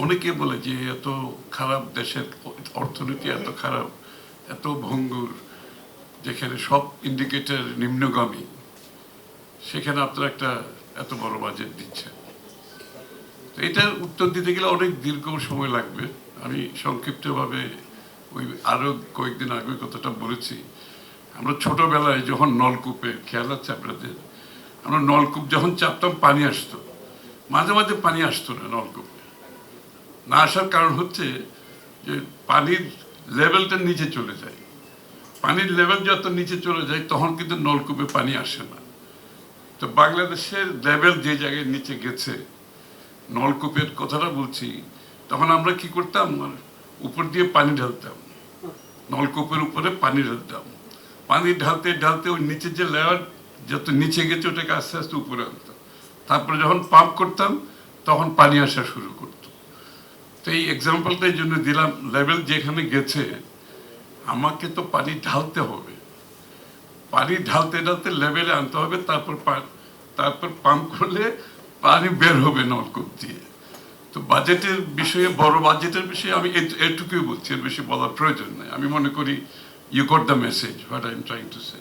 অনেকে বলে যে এত খারাপ দেশের অর্থনীতি, এত খারাপ, এত ভঙ্গুর, যেখানে সব ইন্ডিকেটর নিম্নগামী, সেখানে আপনারা একটা এত বড় বাজেট দিচ্ছেন। তো এটার উত্তর দিতে গেলে অনেক দীর্ঘ সময় লাগবে। আমি সংক্ষিপ্তভাবে ওই আরো কয়েকদিন আগে কথাটা বলেছি। আমরা ছোটবেলায় যখন নলকূপে, খেয়াল আছে আপনাদের, আমরা নলকূপ যখন চাপতাম পানি আসতো, মাঝে মাঝে পানি আসতো না নলকূপে। না আসার কারণ হচ্ছে যে পানির লেভেলটা নিচে চলে যায়। পানির লেভেল যত নিচে চলে যায় তখন কিন্তু নলকূপে পানি আসে না। তো বাংলাদেশের লেভেল যে জায়গায় নিচে গেছে, নলকূপের কথাটা বলছি, তখন আমরা কি করতাম, উপর দিয়ে পানি ঢালতাম, নলকূপের উপরে পানি ঢালতাম, পানি ঢালতে ঢালতে ওই নিচে যে লেয়ার যত নিচে গেছে ওটাকে আস্তে আস্তে উপরে আনতাম, তারপরে যখন পাম্প করতাম তখন পানি আসা শুরু করতো। তো এই এক্সাম্পলটা এই জন্য দিলাম, লেভেল যেখানে গেছে আমাকে তো পানি ঢালতে হবে, পানি ঢালতে ঢালতে লেভেলে আনতে হবে, তারপর পাম্প করলে পানি বের হবে নলকূপ দিয়ে। তো বাজেটের বিষয়ে, বড় বাজেটের বিষয়ে আমি এটুকুই বলছি, এর বেশি বলার প্রয়োজন নেই। আমি মনে করি you got the message what I am trying to say.